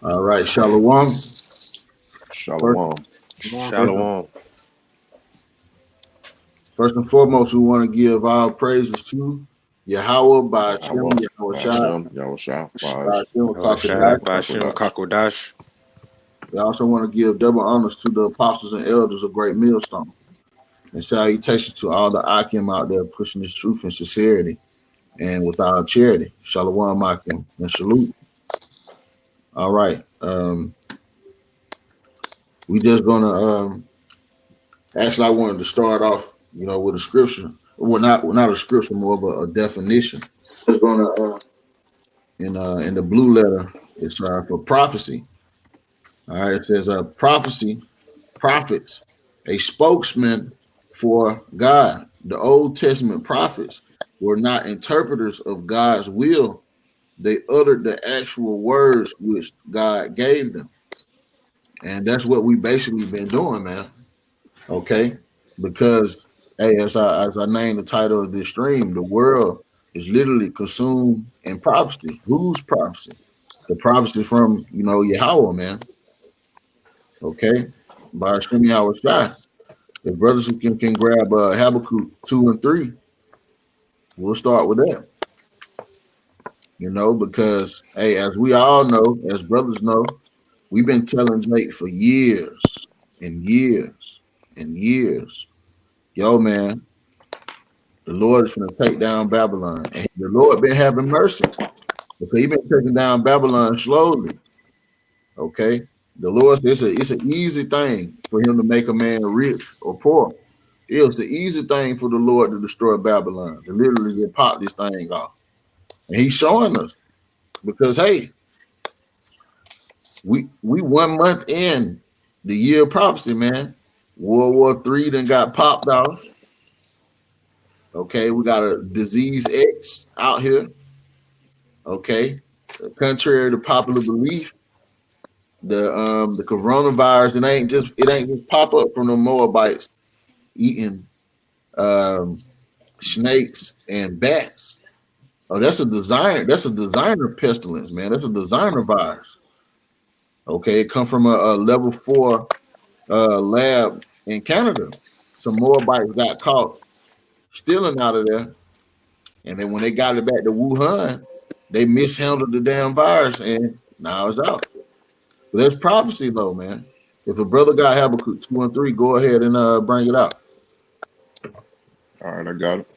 All right, Shalom. First, Shalom. first, Shalom. first and foremost, we want to give our praises to Yahweh by Shem, Yahweh, Yahweh Shai, Bashem, Yahushua, by Bash, Shem Shai Kakadash. Bashim Rakodash. Kakodash. We also want to give double honors to the apostles and elders of Great Millstone. And salutations to all the Akim out there pushing this truth and sincerity and without charity. Shalom Akim and salute. All right. We just gonna actually I wanted to start off, with a scripture. Well, not a scripture, more of a definition. Just gonna in the blue letter, it's for prophecy. All right, it says prophecy, prophets, a spokesman for God. The Old Testament prophets were not interpreters of God's will. They uttered the actual words which God gave them. And that's what we basically been doing, man. Okay. Because hey, as I named the title of this stream, the world is literally consumed in prophecy. Whose prophecy? The prophecy from Yahweh, man. Okay. By Hashem Yahweh Shai. If brothers who can grab Habakkuk 2 and 3, we'll start with that. Because hey, as we all know, as brothers know, we've been telling Jake for years and years and years. Yo, man, the Lord is going to take down Babylon. And the Lord been having mercy because he been taking down Babylon slowly. Okay. The Lord says it's an easy thing for him to make a man rich or poor. It's the easy thing for the Lord to destroy Babylon, to literally just pop this thing off. And he's showing us because hey, we 1 month in the year of prophecy, man. World War III then got popped off. Okay, we got a disease X out here. Okay, contrary to popular belief, the coronavirus it ain't just pop up from the Moabites eating snakes and bats. Oh, that's a designer pestilence, man. That's a designer virus. Okay, it come from a level 4 lab in Canada. Some Moabites got caught stealing out of there, and then when they got it back to Wuhan, they mishandled the damn virus, and now it's out. But that's prophecy, though, man. If a brother got Habakkuk 2 and 3, go ahead and bring it out. All right, I got it.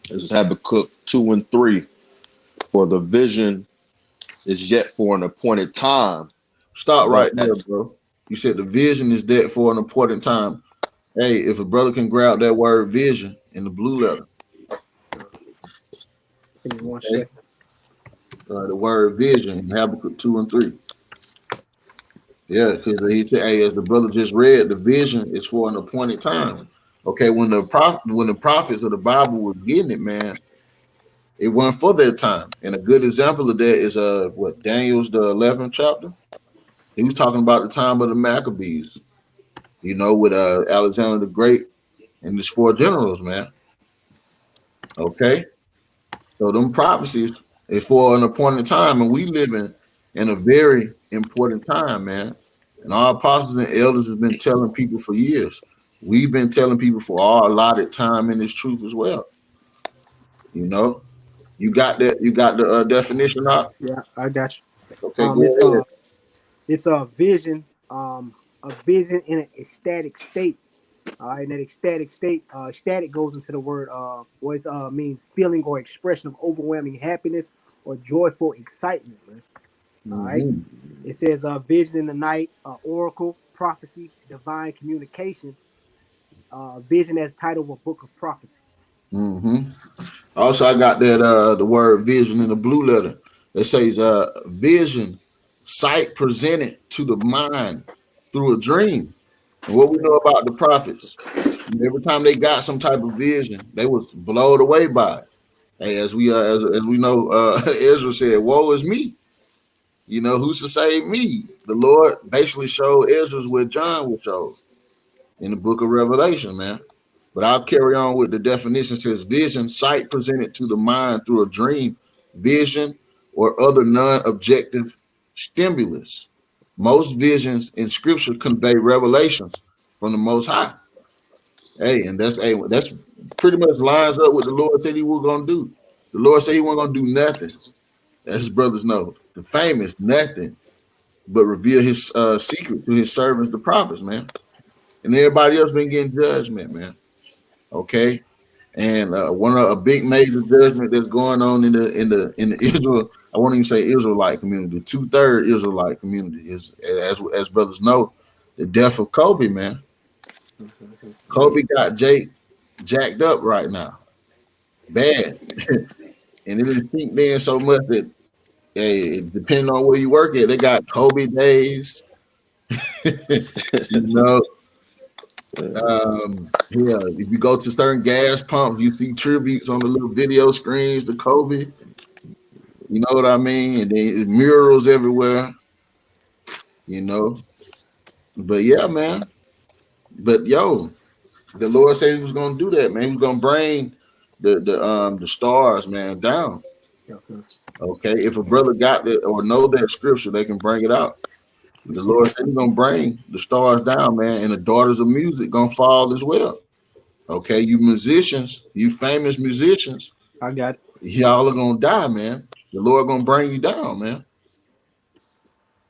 This is Habakkuk 2 and 3. For the vision is yet for an appointed time. Stop right there, bro. You said the vision is there for an important time. Hey, if a brother can grab that word vision in the blue letter. Give me 1 second. The word vision in Habakkuk 2 and 3. Yeah, because he said, hey, as the brother just read, the vision is for an appointed time. Okay, when the prophets of the Bible were getting it, man, it wasn't for their time. And a good example of that is Daniel's the 11th chapter. He was talking about the time of the Maccabees, with Alexander the Great and his 4 generals, man. Okay, so them prophecies is for an appointed time, and we live in a very important time, man. And our apostles and elders has been telling people for years. We've been telling people for our allotted time in this truth as well. You got that? You got the definition out? Yeah, I got you. Okay, go ahead. It's a vision in an ecstatic state. All right, in that ecstatic state, static goes into the word, what means feeling or expression of overwhelming happiness or joyful excitement, man. All right. It says vision in the night, oracle, prophecy, divine communication. Vision as title of a book of prophecy. Also, I got that the word vision in the blue letter. It says vision, sight presented to the mind through a dream. And what we know about the prophets, every time they got some type of vision, they was blown away by it. Hey, as we know, Ezra said, "Woe is me." Who's to save me? The Lord basically showed Ezra what John was showed in the book of Revelation, man. But I'll carry on with the definition. It says vision, sight presented to the mind through a dream, vision, or other non-objective stimulus. Most visions in scripture convey revelations from the Most High. And that's pretty much lines up with the Lord said he was gonna do. The Lord said he wasn't gonna do nothing. As his brothers know, the famous nothing but reveal his secret to his servants, the prophets, man. And everybody else been getting judgment, man. Okay. And one of a big major judgment that's going on in the Israel, I won't even say Israelite community, 2/3 Israelite community is, as brothers know, the death of Kobe, man. Kobe got Jake jacked up right now, bad, and it didn't sink in so much that, hey, depending on where you work at, they got Kobe days, you know. Yeah, if you go to certain gas pumps, you see tributes on the little video screens to Kobe. You know what I mean? And then murals everywhere, you know. But yeah, man. But yo, the Lord said he was gonna do that, man. He was gonna bring the stars, man, down. Okay. If a brother got that or know that scripture, they can bring it out. The Lord said he's gonna bring the stars down, man, and the daughters of music gonna fall as well. Okay, you musicians, you famous musicians, I got it. Y'all are gonna die, man. The Lord gonna bring you down, man.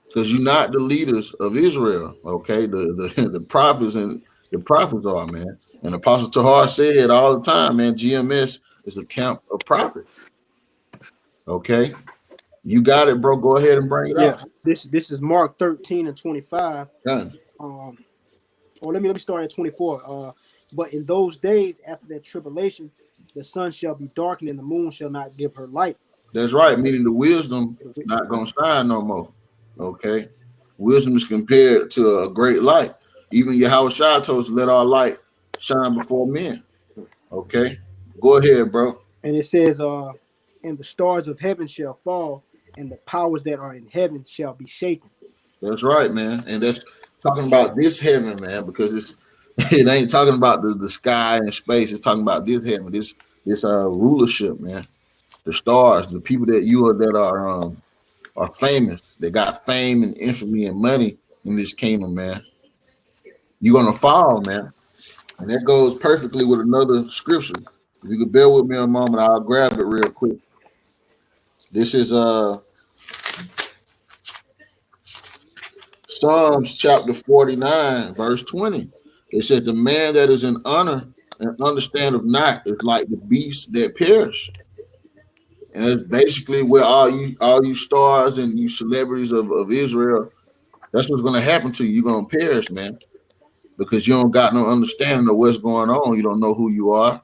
Because you're not the leaders of Israel. Okay, the prophets and the prophets are, man. And Apostle Tahar said all the time, man, GMS is a camp of prophets. Okay, you got it, bro. Go ahead and bring it out. This is Mark 13:25. Done. Let me start at 24. But in those days after that tribulation, the sun shall be darkened and the moon shall not give her light. That's right, meaning the wisdom not gonna shine no more. Okay, wisdom is compared to a great light. Even Yahweh Shai told us to let our light shine before men. Okay, go ahead, bro. And it says, and the stars of heaven shall fall, and the powers that are in heaven shall be shaken. That's right, man. And that's talking about this heaven, man, because it ain't talking about the sky and space. It's talking about this heaven, this rulership, man. The stars, the people that are famous. They got fame and infamy and money in this kingdom, man. You're gonna fall, man. And that goes perfectly with another scripture. If you could bear with me a moment, I'll grab it real quick. This is Psalms chapter 49, verse 20. It said, the man that is in honor and understandeth not is like the beasts that perish. And that's basically where all you stars and you celebrities of Israel, that's what's gonna happen to you. You're gonna perish, man. Because you don't got no understanding of what's going on. You don't know who you are.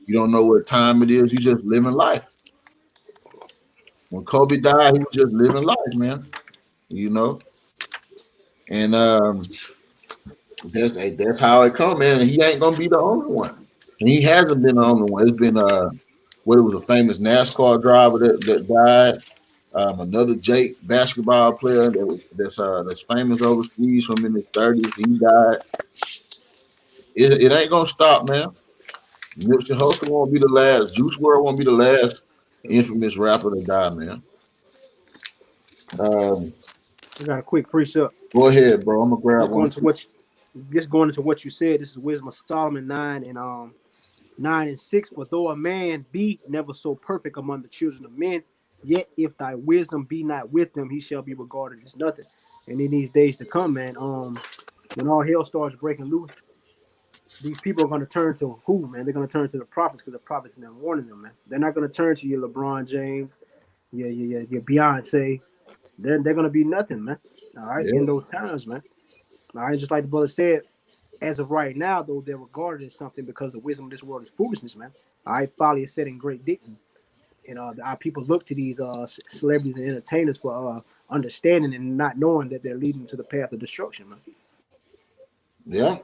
You don't know what time it is. You just living life. When Kobe died, he was just living life, man. You know? And that's how it come, man. And he ain't gonna be the only one. And he hasn't been the only one. It's been it was a famous NASCAR driver that died. Another Jake basketball player that's famous overseas from in his 30s. He died. It ain't gonna stop, man. Nipsey Hussle won't be the last. Juice WRLD won't be the last infamous rapper to die, man. I got a quick precept. Go ahead, bro. I'm gonna grab one. Going into what you said. This is Wisdom of Solomon 9 and 6. For though a man be never so perfect among the children of men, yet if thy wisdom be not with them, he shall be regarded as nothing. And in these days to come, man, when all hell starts breaking loose, these people are going to turn to who, man? They're going to turn to the prophets because the prophets have been warning them, man. They're not going to turn to your LeBron James, your Beyonce. They're going to be nothing, man. All right, in those times, man. All right, just like the brother said, as of right now, though, they're regarded as something because the wisdom of this world is foolishness, man. All right, folly is set in great dignity. And our people look to these celebrities and entertainers for understanding and not knowing that they're leading to the path of destruction, man. Yeah.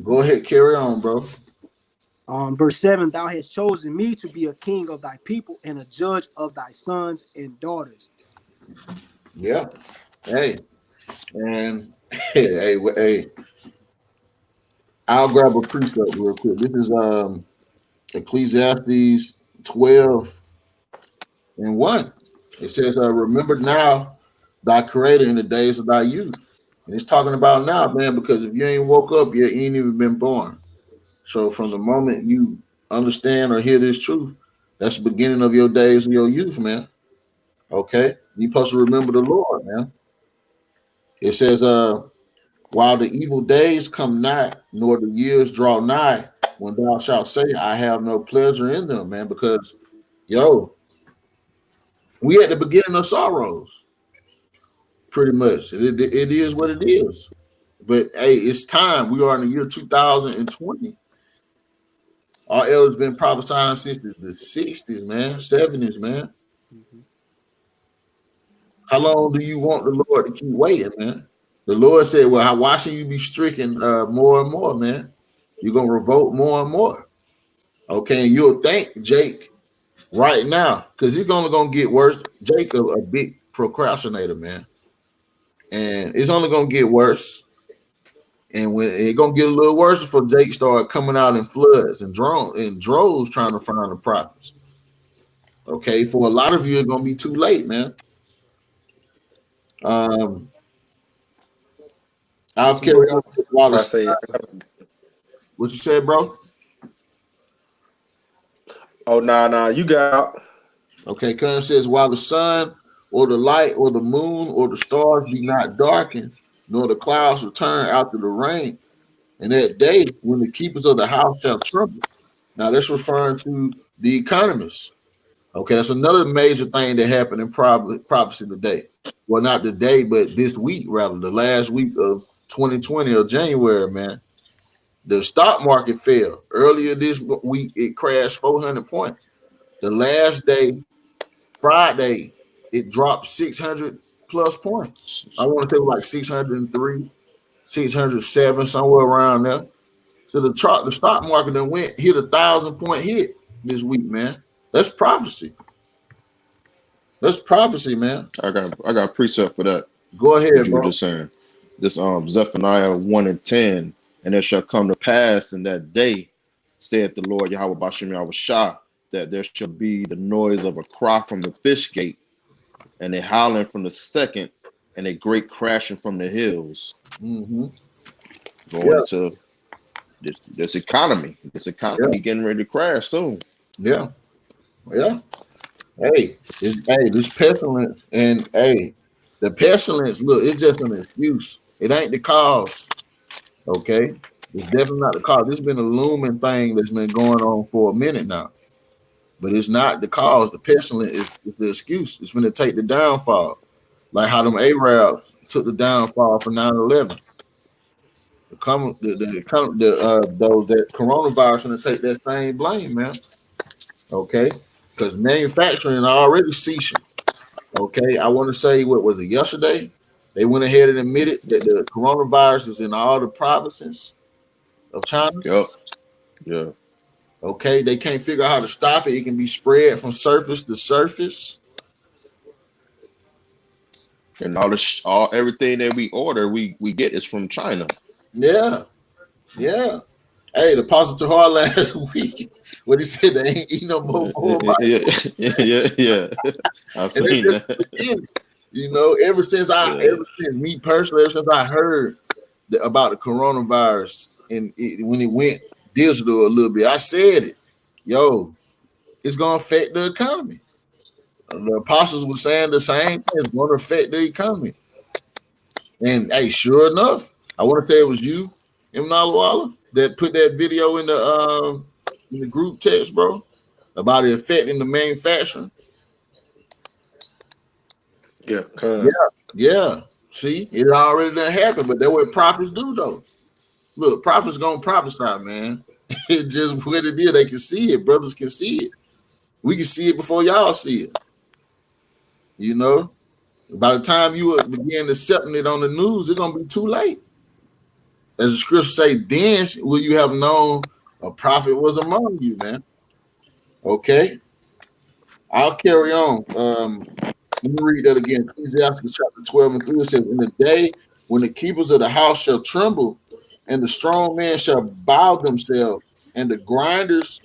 Go ahead, carry on, bro. Verse 7, thou hast chosen me to be a king of thy people and a judge of thy sons and daughters. Yeah. Hey. And hey. I'll grab a precept real quick. This is Ecclesiastes 12 and 1. It says, remember now thy creator in the days of thy youth. And it's talking about now, man, because if you ain't woke up yet, you ain't even been born. So from the moment you understand or hear this truth, that's the beginning of your days of your youth, man. Okay? You supposed to remember the Lord, man. It says, while the evil days come not, nor the years draw nigh, when thou shalt say, I have no pleasure in them, man, because, yo, we at the beginning of sorrows, pretty much. It is what it is. But, hey, it's time. We are in the year 2020. Our elders been prophesying since the 60s, man, 70s, man. Mhm. How long do you want the Lord to keep waiting, man? The Lord said, well, why should you be stricken more and more, man? You're going to revolt more and more. Okay, and you'll thank Jake right now because it's only going to get worse. Jake, a big procrastinator, man. And it's only going to get worse. And when it's going to get a little worse before Jake start coming out in floods and droves trying to find the prophets. Okay, for a lot of you, it's going to be too late, man. I'll carry on while I say, what you said, bro? oh, nah, you got out. Okay, Cuz says, while the sun or the light or the moon or the stars be not darkened, nor the clouds return after the rain, and that day when the keepers of the house shall tremble. Now that's referring to the economists. Okay, that's another major thing that happened in prophecy today. Well, not today, but this week, rather, the last week of 2020 or January, man. The stock market fell. Earlier this week, it crashed 400 points. The last day, Friday, it dropped 600 plus points. I want to say like 603, 607, somewhere around there. So the stock market then hit 1,000-point hit this week, man. That's prophecy. That's prophecy, man. I got a precept for that. Go ahead, What you were bro. just saying. This Zephaniah 1:10, and it shall come to pass in that day, saith the Lord Yahweh Bashem Yahweh Shah, that there shall be the noise of a cry from the fish gate, and a howling from the second, and a great crashing from the hills. Mm-hmm. Going into this economy. This economy getting ready to crash soon. Yeah. Hey, this pestilence and the pestilence. Look, it's just an excuse. It ain't the cause. Okay, it's definitely not the cause. This has been a looming thing that's been going on for a minute now, but it's not the cause. The pestilence is the excuse. It's going to take the downfall, like how them Arabs took the downfall for 9/11. Those that coronavirus going to take that same blame, man. Okay, because manufacturing already ceasing. Okay, I want to say, what was it, yesterday? They went ahead and admitted that the coronavirus is in all the provinces of China. Yep. Yeah. Okay, they can't figure out how to stop it. It can be spread from surface to surface. And everything that we order, we get is from China. Yeah. Hey, the Apostle Tahar last week, what he said, they ain't eat no more. Yeah. I've seen that. You know, ever since me personally, ever since I heard about the coronavirus and when it went digital a little bit, I said it. Yo, it's gonna affect the economy. The apostles were saying the same thing. It's gonna affect the economy. And hey, sure enough, I want to say it was you, Imnalawala, that put that video in the group text, bro, about it affecting the manufacturing. Yeah. See, it already done happened, but that's what prophets do, though. Look, prophets gonna prophesy, man. It's just what it is. They can see it. Brothers can see it. We can see it before y'all see it. You know, by the time you begin accepting it on the news, it's gonna be too late. As the scriptures say, then will you have known a prophet was among you, man. Okay, I'll carry on. Let me read that again. Ecclesiastes chapter 12:3. It says, in the day when the keepers of the house shall tremble, and the strong men shall bow themselves, and the grinders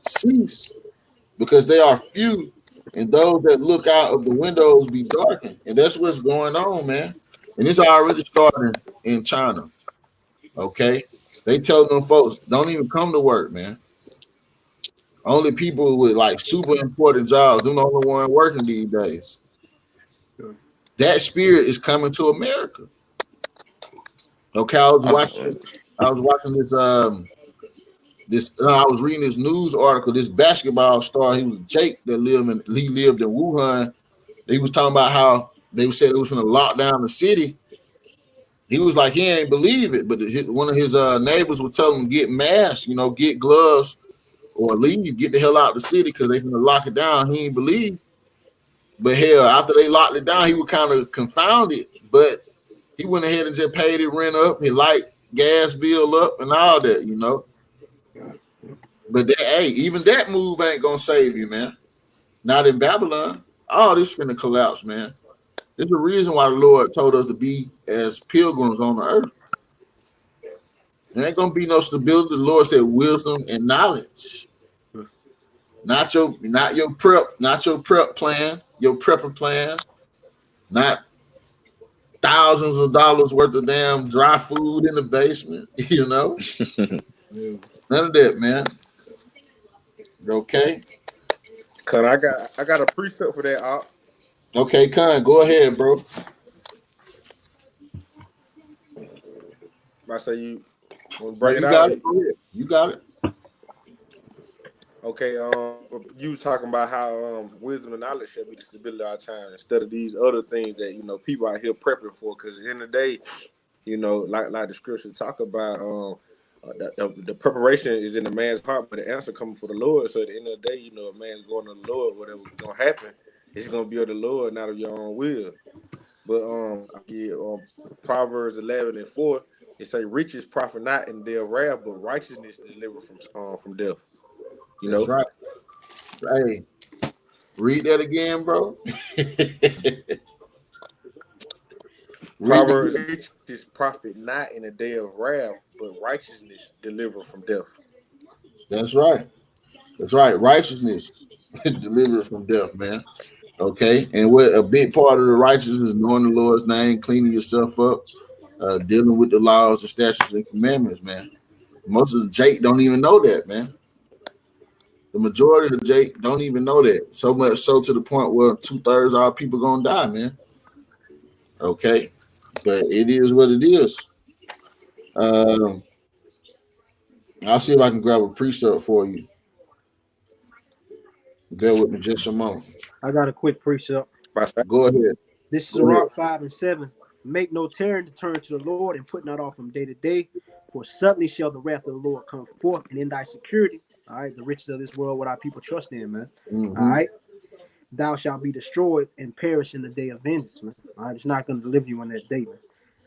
cease, because they are few, and those that look out of the windows be darkened. And that's what's going on, man. And it's already starting in China. Okay, they tell them folks don't even come to work, man. Only people with like super important jobs, they're the only one working these days. That spirit is coming to America. Okay, I was watching this I was reading this news article. This basketball star, he was Jake that lived in Wuhan. He was talking about how they said it was going to lock down the city. He was like, he ain't believe it, but one of his neighbors would tell him get masks, get gloves, or leave, get the hell out of the city because they're going to lock it down. He ain't believe. But hell, after they locked it down, he was kind of confounded. But he went ahead and just paid his rent up, his light, gas bill up, and all that, But even that move ain't gonna save you, man. Not in Babylon. All this finna collapse, man. There's a reason why the Lord told us to be as pilgrims on the earth. There ain't gonna be no stability. The Lord said wisdom and knowledge. Not your prep plan, your prepper plan, not thousands of dollars worth of damn dry food in the basement, None of that, man. Okay. Cause I got a precept for that. Okay, Con, go ahead, bro. I say you want to break it You out. got it. Go ahead. You got it. Okay, you was talking about how wisdom and knowledge should be the stability of our time instead of these other things that people out here prepping for. Because at the end of the day, like the scriptures talk about, the preparation is in the man's heart, but the answer coming for the Lord. So at the end of the day, a man's going to the Lord, whatever's gonna happen, it's gonna be of the Lord, not of your own will. But Proverbs 11:4, it say riches profit not in their wrath, but righteousness deliver from death. That's right. Hey, read that again, bro. Proverbs riches profit not in a day of wrath, but righteousness deliver from death. That's right. That's right. Righteousness delivered from death, man. Okay. And what a big part of the righteousness is knowing the Lord's name, cleaning yourself up, dealing with the laws and statutes and commandments, man. Most of the Jake don't even know that, man. The majority of the Jake don't even know that. So much so to the point where 2/3 of our people gonna die, man. Okay. But it is what it is. I'll see if I can grab a precept for you. Bear with me just a moment. I got a quick precept. Go ahead. This is Sirach 5:7. Make no terror to turn to the Lord and put not off from day to day, for suddenly shall the wrath of the Lord come forth, and in thy security, all right, the riches of this world, what our people trust in, man. Mm-hmm. All right, thou shalt be destroyed and perish in the day of vengeance, man. All right, it's not going to deliver you on that day, man.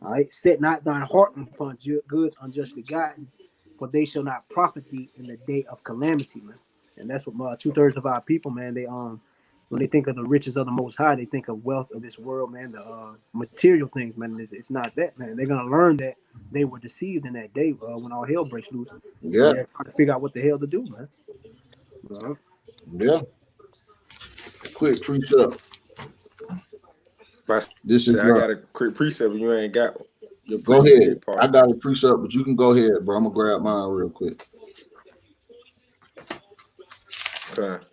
All right, set not thine heart upon goods unjustly gotten, for they shall not profit thee in the day of calamity, man. And that's what 2/3 of our people, man, they when they think of the riches of the Most High, they think of wealth of this world, man, the material things, man. It's not that, man. They're gonna learn that they were deceived in that day when all hell breaks loose. Yeah, they're trying to figure out what the hell to do, man. Yeah. Quick precept. This is I got a quick precept. You ain't got your go ahead. Part. I got a precept, but you can go ahead, bro. I'm gonna grab mine real quick. Okay.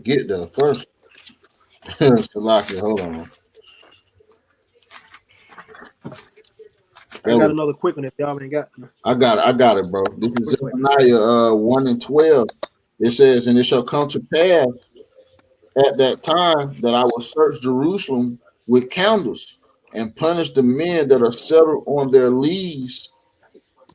Get there first. Salaki, hold on. I got another quick one if y'all ain't got. I got it, bro. This is Zephaniah 1:12. It says, and it shall come to pass at that time that I will search Jerusalem with candles and punish the men that are settled on their leaves,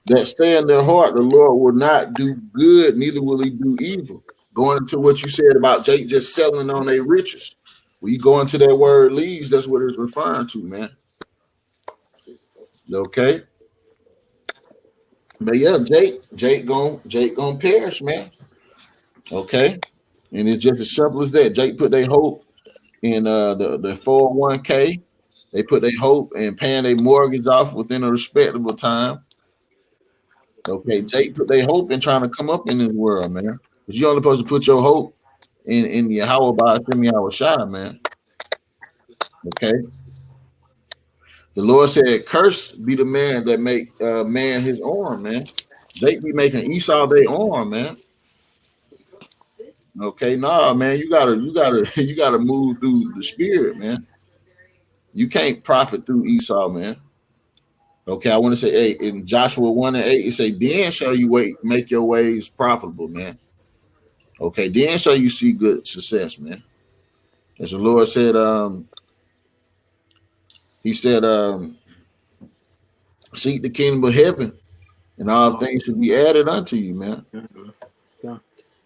that say in their heart, the Lord will not do good, neither will he do evil. Going into what you said about Jake just selling on their riches. When you go into that word leaves, that's what it's referring to, man. Okay. But yeah, Jake gonna perish, man. Okay. And it's just as simple as that. Jake put their hope in the 401k They put their hope in paying their mortgage off within a respectable time. Okay, Jake put their hope in trying to come up in this world, man. But you're only supposed to put your hope in the Yahweh Shemi Shai, man. Okay. The Lord said, "Cursed be the man that make man his arm, man." Jake be making Esau their arm, man. Okay, nah, man, you gotta move through the spirit, man. You can't profit through Esau, man. Okay, I want to say, hey, in Joshua 1:8, it say, "Then shall you make your ways profitable, man." Okay, then shall you see good success, man. As the Lord said, He said, "Seek the kingdom of heaven, and all things should be added unto you, man." Yeah.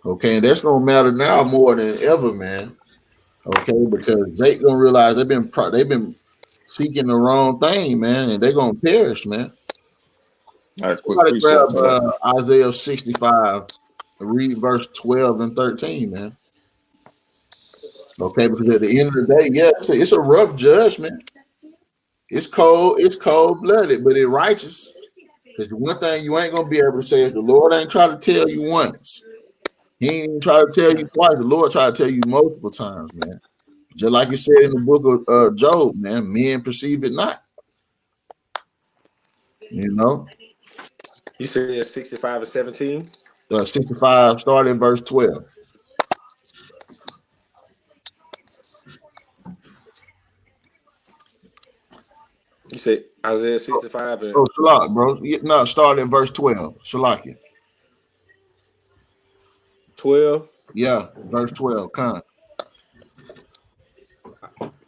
Okay, and that's gonna matter now more than ever, man. Okay, because they gonna realize they've been seeking the wrong thing, man, and they're gonna perish, man. All right, quick Somebody grab precept for that. Isaiah 65, read verse 12 and 13, man. Okay, because at the end of the day, yeah, it's a rough judgment. It's cold-blooded, but it's righteous. Because the one thing you ain't gonna be able to say is the Lord ain't try to tell you once. He ain't even try to tell you twice. The Lord tried to tell you multiple times, man. Just like it said in the book of Job, man, men perceive it not. You know? You said 65 and 17? 65, start in verse 12. You said Isaiah 65 and Oh, Shalak, bro. No, start in verse 12. Shalakia. 12. Yeah, verse 12. Con.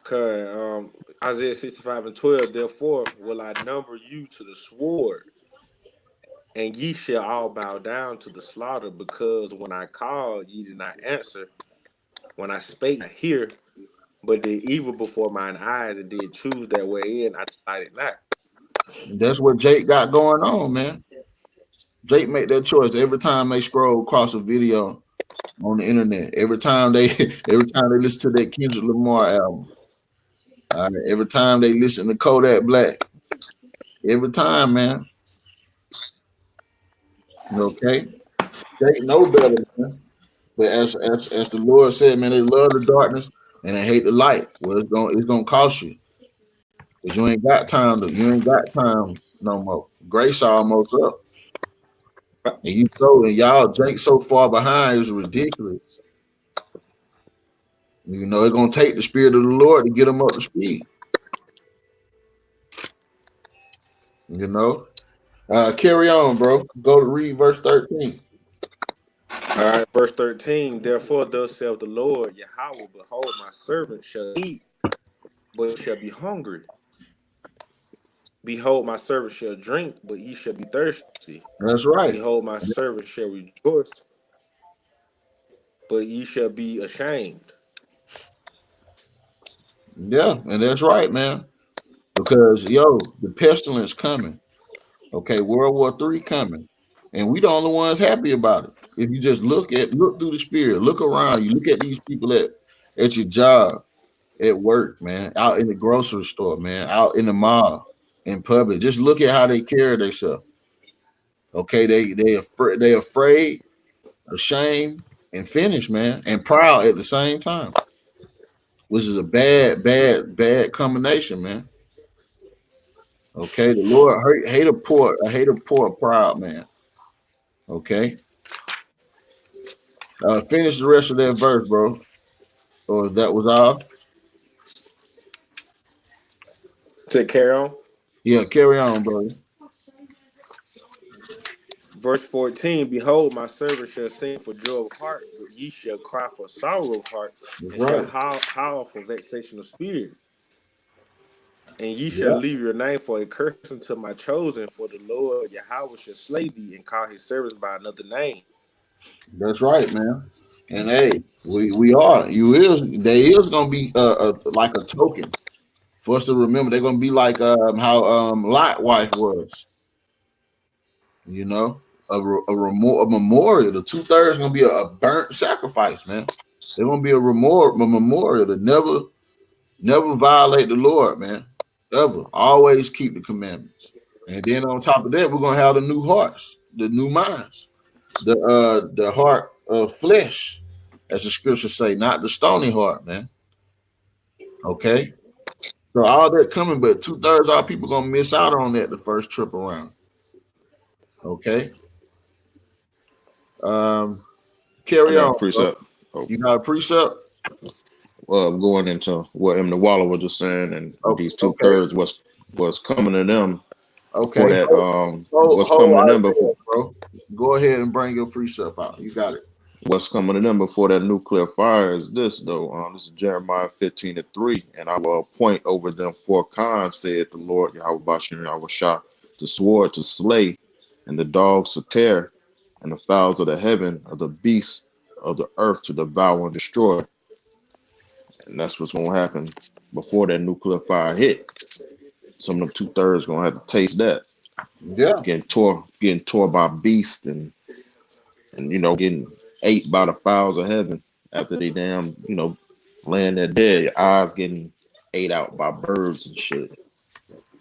Okay, Isaiah 65 and 12. Therefore will I number you to the sword, and ye shall all bow down to the slaughter, because when I called, ye did not answer. When I spake, I hear, but did evil before mine eyes, and did choose that way in, I delighted not. That's what Jake got going on, man. Jake make that choice every time they scroll across a video on the internet. Every time they listen to that Kendrick Lamar album. Every time they listen to Kodak Black. Every time, man. Okay. Jake know better, man. But as the Lord said, man, they love the darkness and they hate the light. Well, it's gonna cost you. Because you ain't got time no more. Grace almost up. And y'all Jake so far behind is ridiculous. You know, it's gonna take the spirit of the Lord to get them up to speed. You know, carry on, bro. Go to read verse 13. All right, verse 13. Therefore, thus saith the Lord Yahweh, behold, my servant shall eat, but shall be hungry. Behold, my servant shall drink, but ye shall be thirsty. That's right. Behold, my servant shall rejoice, but ye shall be ashamed. Yeah, and that's right, man. Because the pestilence coming. Okay, World War III coming, and we the only ones happy about it. If you just look through the spirit, look around, you look at these people at your job, at work, man, out in the grocery store, man, out in the mall, in public. Just look at how they carry themselves. Okay, they afraid, ashamed, and finished, man, and proud at the same time, which is a bad combination, man. Okay, the Lord hate a poor, proud man. Okay, finish the rest of that verse, bro. Or that was all. To carry on. Yeah, carry on, bro. Verse 14. Behold, my servant shall sing for joy of heart, but ye shall cry for sorrow of heart, That's and right. shall howl for vexation of spirit. And ye Yeah. shall leave your name for a curse unto my chosen, for the Lord Yahweh shall slay thee and call his servants by another name. That's right, man. And hey, we are. There is gonna be like a token for us to remember. They're gonna be like how Lot wife was. You know, a memorial. The 2/3 gonna be a burnt sacrifice, man. They're gonna be a memorial to never violate the Lord, man. ever. Always keep the commandments. And then on top of that, we're gonna have the new hearts, the new minds, the heart of flesh, as the scriptures say, not the stony heart, man. Okay. So all that coming, but 2/3 of our people gonna miss out on that the first trip around. Okay. I Carry got a on, bro. precept. Oh, You got a precept? going into what M. the Waller was just saying, and these Okay. 2/3 was coming to them for Okay. that. What's coming to them before, bro. Go ahead and bring your precept out. You got it. what's coming to them before that nuclear fire is this though. This is Jeremiah 15:3, and I will appoint over them 4 cons, said the Lord Yahweh Bashem Yahweh Shah, the sword to slay, and the dogs to tear, and the fowls of the heaven, of the beasts of the earth to devour and destroy. And that's what's gonna happen before that nuclear fire hit. Some of them 2/3 gonna have to taste that. Yeah. Getting tore by beasts and getting ate by the fowls of heaven after they damn, laying there dead. Your eyes getting ate out by birds and shit.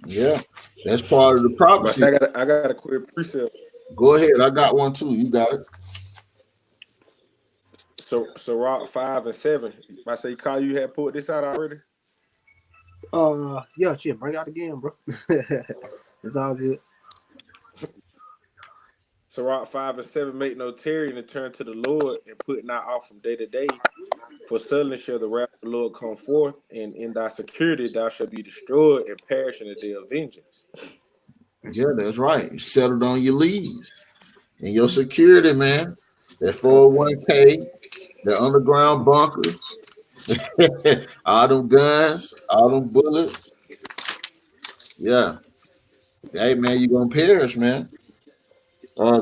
Yeah. That's part of the But prophecy. I got a quick precept. Go ahead. I got one too. You got it. So Rock 5 and 7. I say, Kyle, you had put this out already? Yeah, shit, bring it out again, bro. It's all good. So Rock 5 and 7, make no tarrying and turn to the Lord and put not off from day to day. For suddenly shall the wrath of the Lord come forth, and in thy security thou shalt be destroyed and perish in the day of vengeance. Yeah, that's right. You settled on your leads and your security, man. That 401k, the underground bunker, all them guns, all them bullets. Yeah. Hey, man, you're going to perish, man.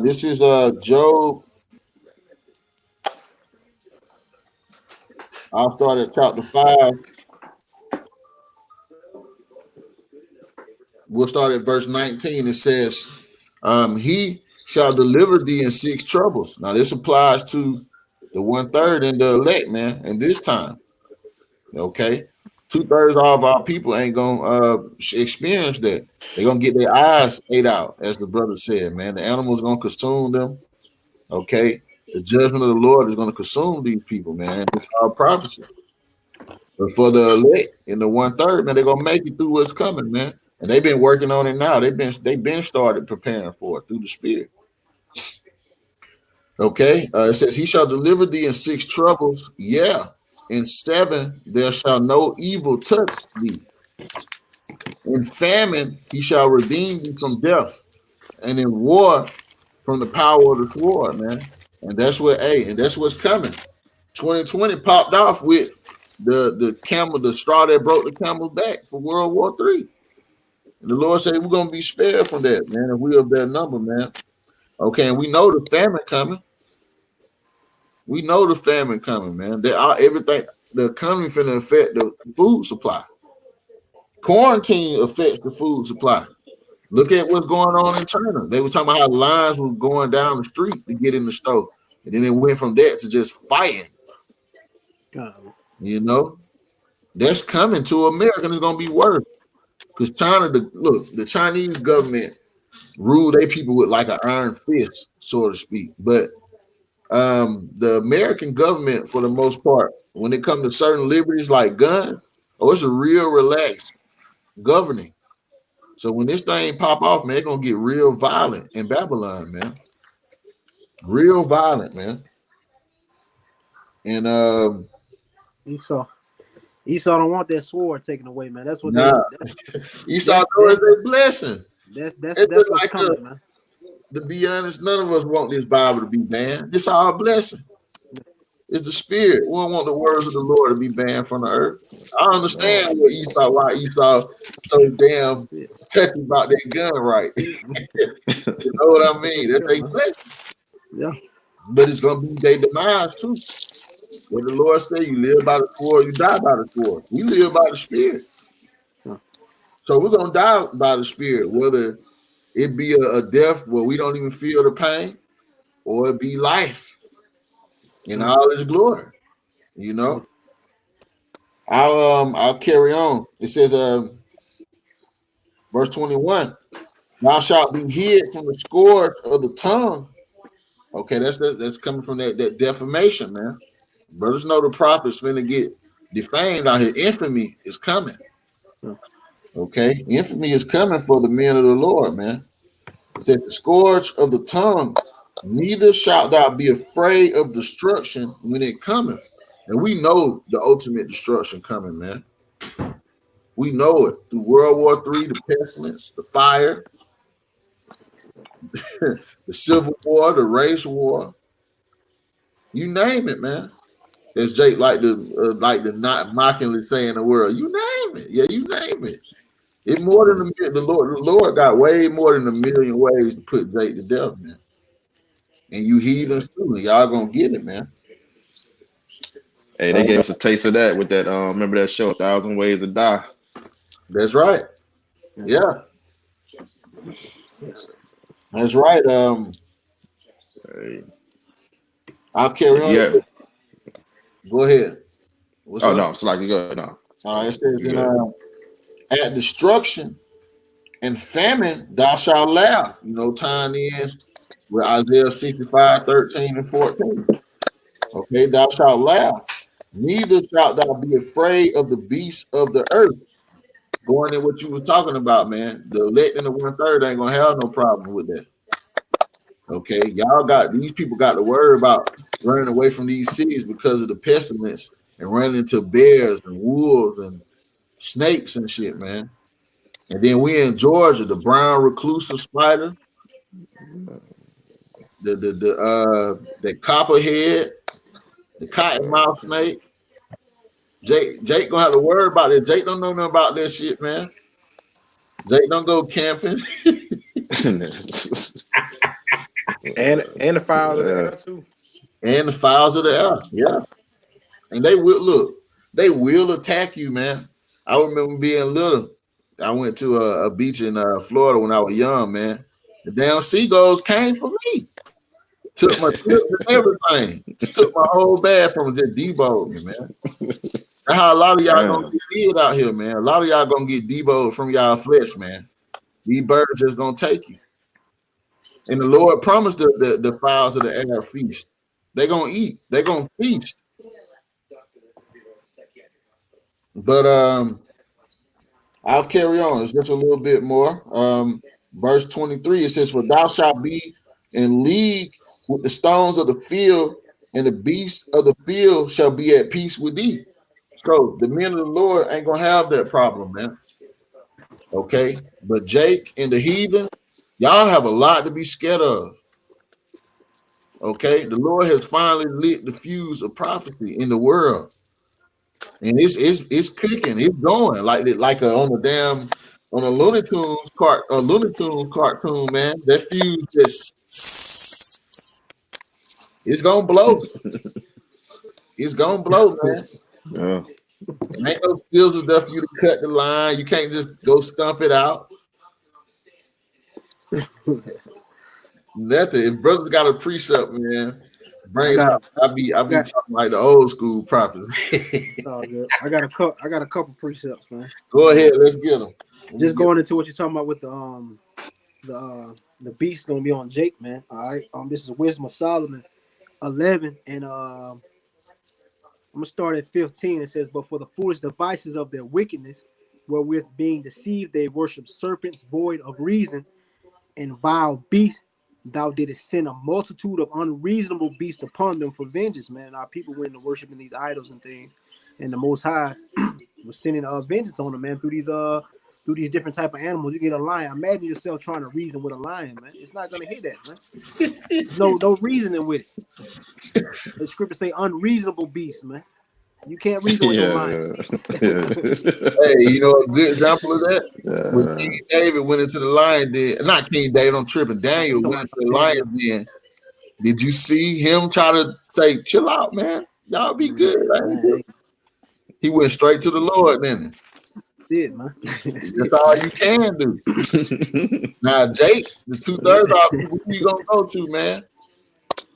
This is Job. I'll start at chapter 5. We'll start at verse 19. It says, he shall deliver thee in 6 troubles. Now, this applies to the 1/3 and the elect, man, and this time. Okay. 2/3 of our people ain't gonna experience that. They're gonna get their eyes ate out, as the brother said, man. The animal's gonna consume them. Okay. The judgment of the Lord is gonna consume these people, man. It's our prophecy. But for the elect in the 1/3, man, they're gonna make it through what's coming, man. And they've been working on it now. They've been started preparing for it through the Spirit. Okay. It says, he shall deliver thee in 6 troubles. Yeah. In 7 there shall no evil touch thee. In famine he shall redeem thee from death, and in war from the power of the sword, man. And that's what's coming. 2020 popped off with the straw that broke the camel's back for World War III. And the Lord said we're gonna be spared from that, man, if we of that number, man. Okay, and we know the famine coming. We know the famine coming, man. Everything, the economy finna affect the food supply. Quarantine affects the food supply. Look at what's going on in China. They were talking about how lines were going down the street to get in the store. And then it went from that to just fighting. You know? That's coming to America, and it's gonna be worse. Because the Chinese government rule their people with like an iron fist, so to speak. But the American government, for the most part, when it comes to certain liberties like guns, it's a real relaxed governing. So when this thing pop off, man, it's gonna get real violent in Babylon, man. Real violent, man. And Esau don't want that sword taken away, man. That's what Esau knows a blessing. That's what's like coming, man. To be honest, none of us want this Bible to be banned. It's our blessing. It's the spirit. We don't want the words of the Lord to be banned from the earth. I understand why Esau so damn touchy about that gun right. You know what I mean? That's their blessing. Yeah. But it's gonna be their demise too. What the Lord say, you live by the sword, you die by the sword. We live by the spirit. Yeah. So we're gonna die by the spirit, whether it be a death where we don't even feel the pain, or it be life in all its glory. You know, I'll carry on. It says, Verse 21. Thou shalt be hid from the scourge of the tongue. Okay, that's coming from that defamation, man. Brothers know the prophet's finna get defamed out here. Infamy is coming. Okay, infamy is coming for the men of the Lord, man. It says the scourge of the tongue, neither shalt thou be afraid of destruction when it cometh. And we know the ultimate destruction coming, man. We know it through World War III, the pestilence, the fire, the Civil War, the race war. You name it, man. As Jake like to not mockingly say in the world, you name it. Yeah, you name it. It more than the Lord got way more than 1 million ways to put Jake to death, man. And you heathens too, y'all gonna get it, man. Hey, they gave us a taste of that with that. Remember that show, 1,000 Ways to Die? That's right. Yeah. That's right. Hey. I'll carry on. Yeah. Go ahead. What's up? No, it's like you go. No. It says at destruction and famine thou shalt laugh. You know, tying in with Isaiah 65, 13 and 14. Okay, thou shalt laugh. Neither shalt thou be afraid of the beasts of the earth. Going in what you was talking about, man. The elect and the 1/3 ain't gonna have no problem with that. Okay, these people got to worry about running away from these cities because of the pestilence and running into bears and wolves and snakes and shit, man. And then we in Georgia, the brown reclusive spider, the copperhead, the cottonmouth snake. Jake gonna have to worry about it. Jake don't know nothing about this shit, man. Jake don't go camping. And the fowls of the air too. And the fowls of the air, yeah. And they will attack you, man. I remember being little. I went to a beach in Florida when I was young, man. The damn seagulls came for me. Took my tips and everything. Just took my whole bag from just deboed me, man. That's how a lot of y'all gonna get hit out here, man. A lot of y'all gonna get deboed from y'all flesh, man. These birds just gonna take you. And the Lord promised the fowls of the air feast. They're gonna eat, they're gonna feast. But I'll carry on. It's just a little bit more. Verse 23, it says, for thou shalt be in league with the stones of the field, and the beasts of the field shall be at peace with thee. So the men of the Lord ain't gonna have that problem, man. Okay, but Jake and the heathen, y'all have a lot to be scared of. Okay, the Lord has finally lit the fuse of prophecy in the world, and it's cooking, it's going like on a Looney Tunes cartoon, man. That fuse just it's gonna blow. It's gonna blow, man. Yeah. Ain't no scissors there for you to cut the line. You can't just go stump it out. Nothing. If brothers got a precept, man, bring it up. I be talking like the old school prophets. It's all good. I got a couple precepts, man. Go ahead, let's get them. Just going into what you're talking about with the beast gonna be on Jake, man. All right. This is Wisdom of Solomon 11, and I'm gonna start at 15. It says, but for the foolish devices of their wickedness, wherewith being deceived, they worship serpents void of reason, and vile beasts. Thou didst send a multitude of unreasonable beasts upon them for vengeance, man. Our people went into worshiping these idols and things, and the Most High was sending vengeance on them, man, through these different type of animals. You get a lion. Imagine yourself trying to reason with a lion, man. It's not gonna hit that, man. No reasoning with it. The scripture say unreasonable beasts, man. You can't reason with no lion. Hey, you know a good example of that? When King David went into the lion den, not King David, I'm tripping. Daniel went into the lion den. Did you see him try to say, chill out, man? Y'all be good. Man. He went straight to the Lord, didn't he? Did, man. That's all you can do. Now, Jake, the 2/3 off, who you gonna go to, man?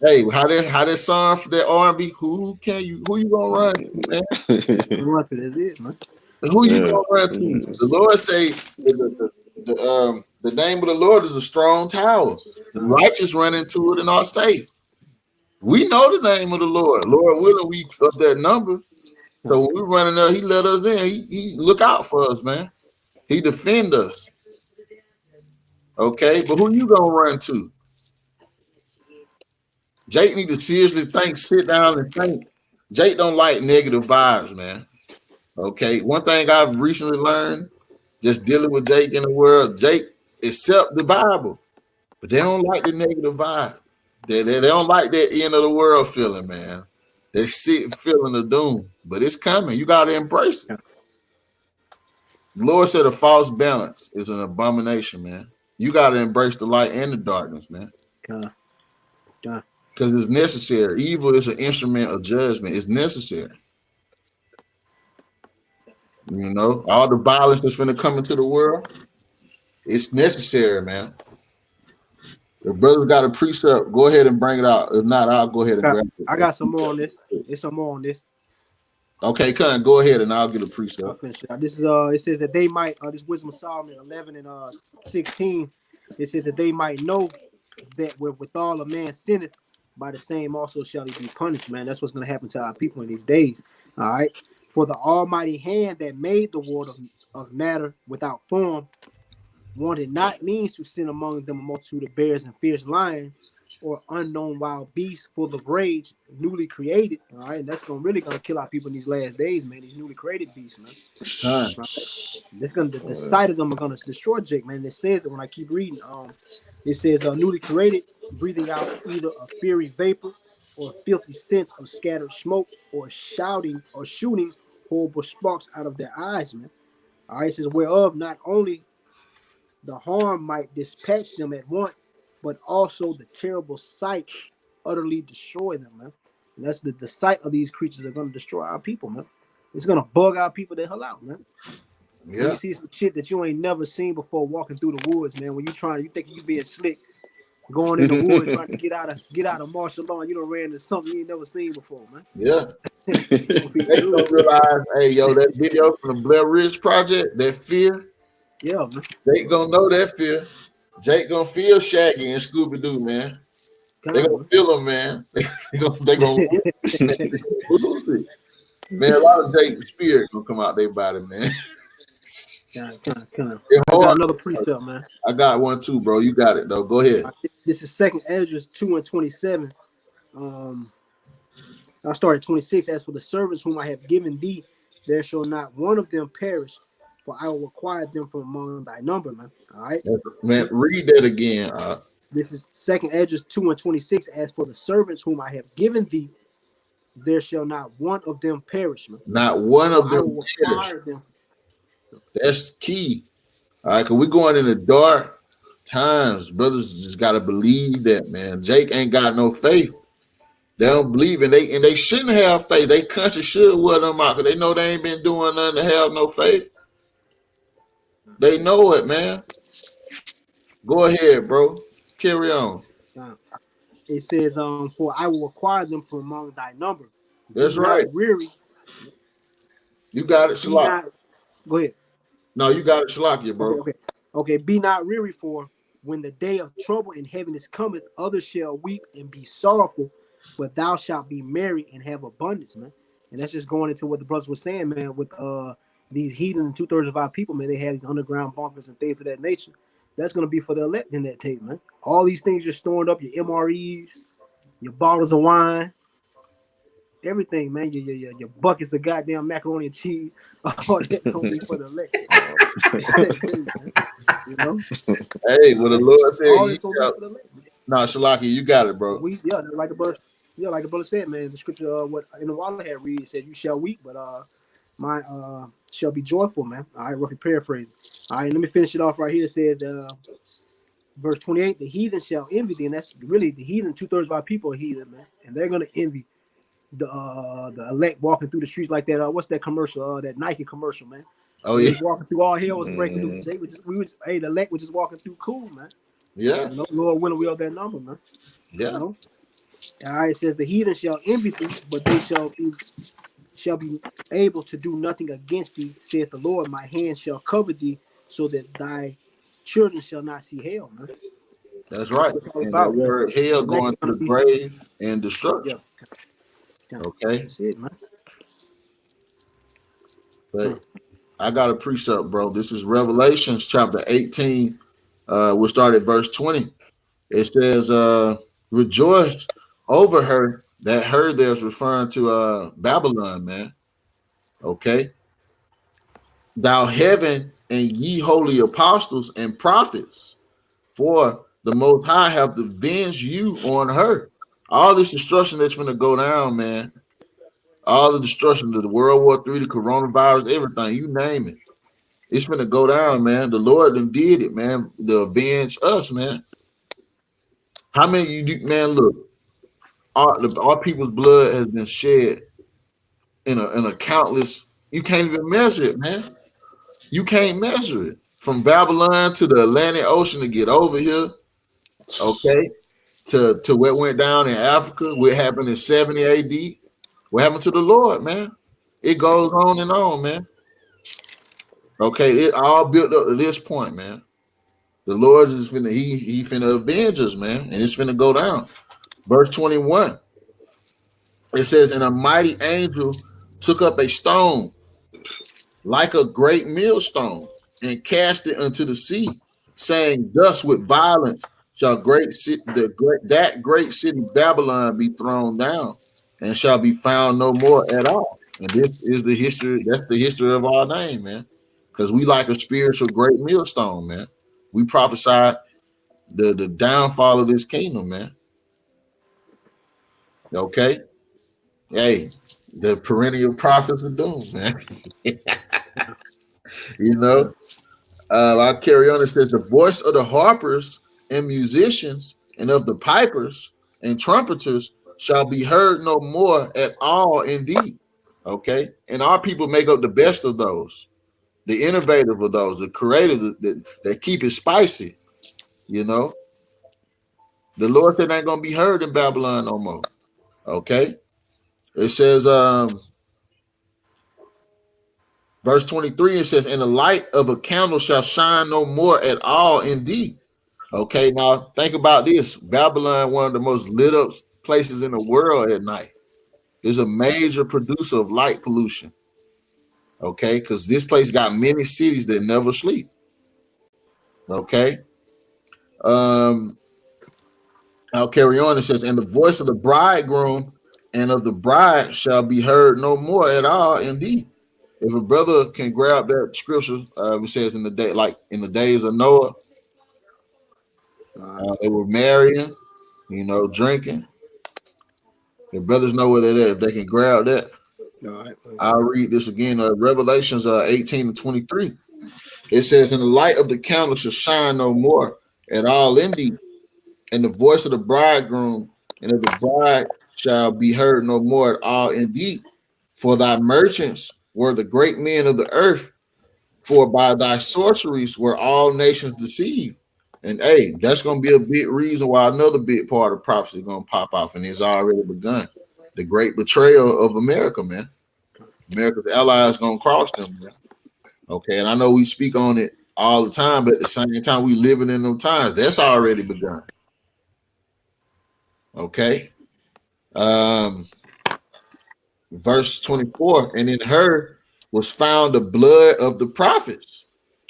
Hey, how that song for that R&B? Who you gonna run to, man? That's it, man. Who you gonna run to? The Lord say the The name of the Lord is a strong tower. The righteous run into it and are safe. We know the name of the Lord. Lord willing, we up that number. So when we running there, he let us in. He look out for us, man. He defend us. Okay, but who you gonna run to? Jake need to seriously think, sit down and think. Jake don't like negative vibes, man. Okay, one thing I've recently learned, just dealing with Jake in the world, Jake accept the Bible, but they don't like the negative vibe. They don't like that end of the world feeling, man. They sit feeling the doom, but it's coming. You got to embrace it. The Lord said a false balance is an abomination, man. You got to embrace the light and the darkness, man. Because it's necessary. Evil is an instrument of judgment. It's necessary. You know, all the violence that's going to come into the world, it's necessary, man. The brothers got a precept. Go ahead and bring it out. If not, I'll go ahead and grab it. I got some more on this. There's some more on this. Okay, Cutting, go ahead and I'll get a precept. I'll finish it. This is it says that they might this Wisdom of Solomon 11 and 16. It says that they might know that withal a man sinneth, by the same also shall he be punished, man. That's what's going to happen to our people in these days. All right. For the almighty hand that made the world of matter without form wanted not means to send among them a multitude of bears and fierce lions or unknown wild beasts full of rage, newly created. All right, and that's really gonna kill our people in these last days, man. These newly created beasts, man. Right? It's gonna the sight of them are gonna destroy Jake, man. It says it when I keep reading. It says newly created, breathing out either a fiery vapor or filthy scents of scattered smoke, or shouting or shooting horrible sparks out of their eyes, man. All right, it says whereof not only the harm might dispatch them at once, but also the terrible sight utterly destroy them, man. And that's the sight of these creatures are going to destroy our people, man. It's going to bug our people the hell out, man. Yeah. When you see some shit that you ain't never seen before walking through the woods, man. When you think you being slick, going in the woods trying to get out of martial law, and you done ran into something you ain't never seen before, man. Yeah. They don't realize, hey, yo, that video from the Blair Ridge Project, that fear. Yeah, man. Jake gonna know that fear. Jake gonna feel Shaggy and Scooby Doo, man. They gonna feel him, man. They gonna man. A lot of Jake's spirit gonna come out their body, man. I got another precept, man. I got one too, bro. You got it though. Go ahead. This is 2 Esdras 2 and 27. I started 26. As for the servants whom I have given thee, there shall not one of them perish, for I will require them from among thy number, man. All right, man. Read that again. This is 2 Esdras 2 and 26. As for the servants whom I have given thee, there shall not one of them perish, man. Not one of them perish. That's key. All right, because we're going in the dark times. Brothers just got to believe that, man. Jake ain't got no faith. They don't believe and they shouldn't have faith. They country should wear them out because they know they ain't been doing nothing to have no faith. They know it, man. Go ahead, bro. Carry on. It says, for I will require them from among thy number. That's right. Weary. You got it, Shalak. Go ahead. No, you got it, Shalakia, bro. Okay. Be not weary, for when the day of trouble in heaven is cometh, others shall weep and be sorrowful, but thou shalt be merry and have abundance, man. And that's just going into what the brothers were saying, man, with these heathen and 2/3 of our people, man. They had these underground bunkers and things of that nature. That's going to be for the elect in that tape, man. All these things you're storing up, your MREs, your bottles of wine, everything, man. Your buckets of goddamn macaroni and cheese. All that's going to be for the elect. You know? Hey, well, the Lord said, no, Shalaki, you got it, bro. Like the brother said, man, the scripture, what in the Walla had read, said, you shall weep, but mine shall be joyful, man. All right, roughly paraphrasing. All right, let me finish it off right here. It says, verse 28, the heathen shall envy thee, and that's really the heathen. 2/3 of our people are heathen, man, and they're gonna envy the elect walking through the streets like that. What's that commercial? That Nike commercial, man. Oh yeah, walking through all hell was breaking loose. The elect was just walking through cool, man. Yeah, Lord willing, we are that number, man. Yeah. You know? All right, it says the heathen shall envy thee, but they shall be able to do nothing against thee, saith the Lord. My hand shall cover thee, so that thy children shall not see hell, man. That's right. That's all And that about. word hell The land going to gonna the be- grave and Yeah. destruction. Yeah. Okay. That's it, man. But I got a precept, bro. This is Revelations chapter 18. We'll start at verse 20. It says, rejoice over her. That her there's referring to Babylon, man. Okay. Thou heaven and ye holy apostles and prophets, for the Most High have avenged you on her. All this destruction that's going to go down, man. All the destruction of the World War III, the coronavirus, everything, you name it. It's going to go down, man. The Lord done did it, man, to avenge us, man. How many you do, man? Look, our people's blood has been shed in a countless. You can't even measure it, man. You can't measure it from Babylon to the Atlantic Ocean to get over here. Okay, to what went down in Africa, what happened in 70 AD, what happened to the Lord, man. It goes on and on, man. Okay, it all built up to this point, man. The Lord is finna he finna avenge us, man, and it's finna go down. Verse 21. It says, and a mighty angel took up a stone like a great millstone and cast it into the sea, saying, thus with violence shall that great city Babylon be thrown down, and shall be found no more at all. And this is the history. That's the history of our name, man. Because we like a spiritual great millstone, man. We prophesied the downfall of this kingdom, man. Okay. Hey, the perennial prophets of doom, man. You know, I'll carry on. It says, the voice of the harpers and musicians and of the pipers and trumpeters shall be heard no more at all indeed. Okay. And our people make up the best of those, the innovative of those, the creative that keep it spicy. You know, the Lord said ain't going to be heard in Babylon no more. Okay. It says, verse 23, it says, and the light of a candle shall shine no more at all indeed. Okay, now think about this. Babylon, one of the most lit up places in the world at night, is a major producer of light pollution. Okay, because this place got many cities that never sleep. Okay. I'll carry on. It says, and the voice of the bridegroom and of the bride shall be heard no more at all indeed. If a brother can grab that scripture, it says in the day, like in the days of Noah, they were marrying, you know, drinking. The brothers know where they're at. If they can grab that, All right. I'll read this again. Revelations 18 and 23. It says, and the light of the candle shall shine no more at all indeed, and the voice of the bridegroom and of the bride shall be heard no more at all indeed. For thy merchants were the great men of the earth, for by thy sorceries were all nations deceived. And hey, that's going to be a big reason why another big part of prophecy is going to pop off, and it's already begun. The great betrayal of America, man. America's allies going to cross them, man. Okay, and I know we speak on it all the time, but at the same time, we living in them times. That's already begun. Okay. Verse 24, and in her was found the blood of the prophets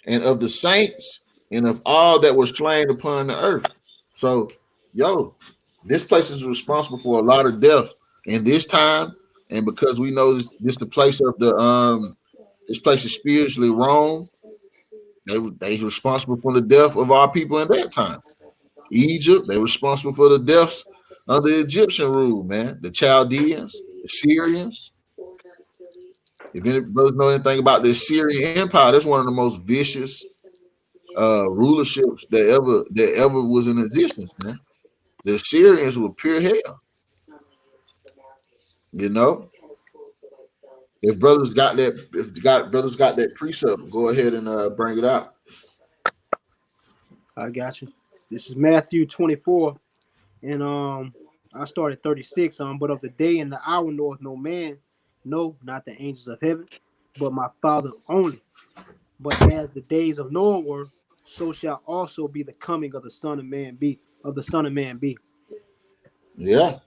and of the saints and of all that was slain upon the earth. So, this place is responsible for a lot of death in this time, and because we know this the place of the this place is spiritually wrong. They responsible for the death of our people in that time. Egypt, they responsible for the deaths under Egyptian rule, man. The Chaldeans, the Syrians. If any brothers know anything about the Syrian Empire, that's one of the most vicious rulerships that ever was in existence, man. The Syrians were pure hell. You know, if brothers got that precept, go ahead and bring it out. I got you. This is Matthew 24, and I started 36. But of the day and the hour knoweth no man, no, not the angels of heaven, but my Father only. But as the days of Noah were, so shall also be the coming of the Son of Man be. Yeah.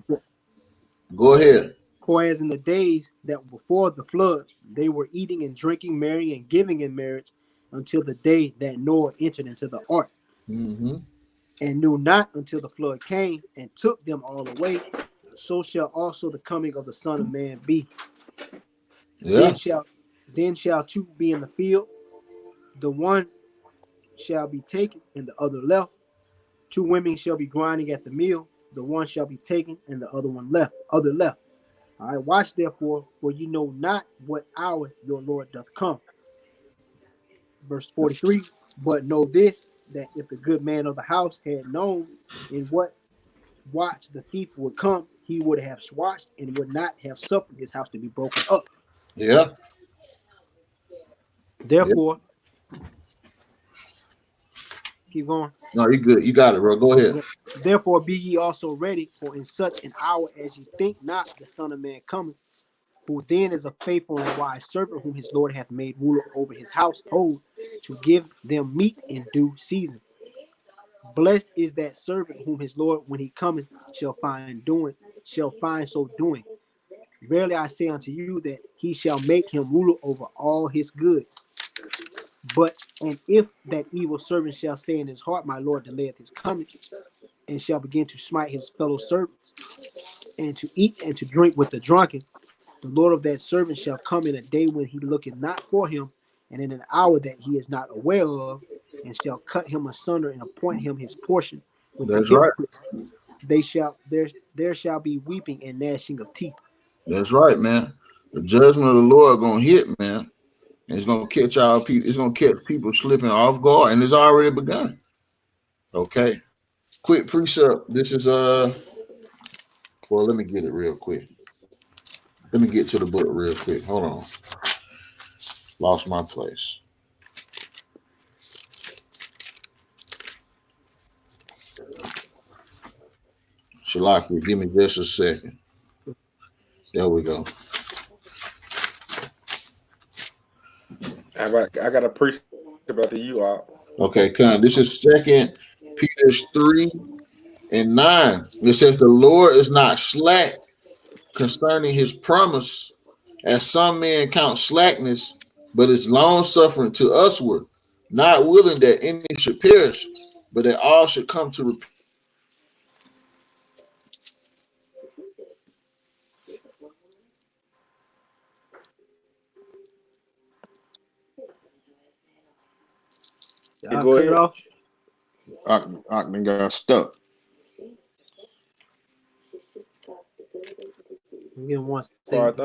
Go ahead. For as in the days that were before the flood, they were eating and drinking, marrying and giving in marriage, until the day that Noah entered into the ark, Mm-hmm. and knew not until the flood came and took them all away. So shall also the coming of the Son of Man be. Yeah. Then shall two be in the field, the one shall be taken and the other left. Two women shall be grinding at the mill, the one shall be taken and the other left. All right, watch therefore, for you know not what hour your Lord doth come. Verse 43, but know this, that if the good man of the house had known in what watch the thief would come, he would have watched and would not have suffered his house to be broken up. Yeah. Therefore, keep going. No, you good. You got it, bro. Go ahead. Therefore be ye also ready, for in such an hour as ye think not, the Son of Man cometh, who then is a faithful and wise servant, whom his Lord hath made ruler over his household, to give them meat in due season. Blessed is that servant whom his Lord, when he cometh, shall find so doing. Verily I say unto you, that he shall make him ruler over all his goods. And if that evil servant shall say in his heart, my Lord delayeth his coming, and shall begin to smite his fellow servants, and to eat and to drink with the drunken, the Lord of that servant shall come in a day when he looketh not for him, and in an hour that he is not aware of, and shall cut him asunder and appoint him his portion with That's the right. hypocrites. There shall be weeping and gnashing of teeth. That's right, man. The judgment of the Lord gonna hit, man. And it's gonna catch our people. It's gonna catch people slipping off guard, and it's already begun. Okay. Quick precept. This is well, let me get it real quick. Let me get to the book real quick. Hold on. Lost my place. Shalaki, give me just a second. There we go. I got a precept about the U-Haul. Okay, come. This is 2 Peter 3:9. It says, the Lord is not slack concerning his promise, as some men count slackness, but is long suffering to usward, not willing that any should perish, but that all should come to repentance. Go Cut it ahead. off. Ockman got stuck. Give him 1 Far second.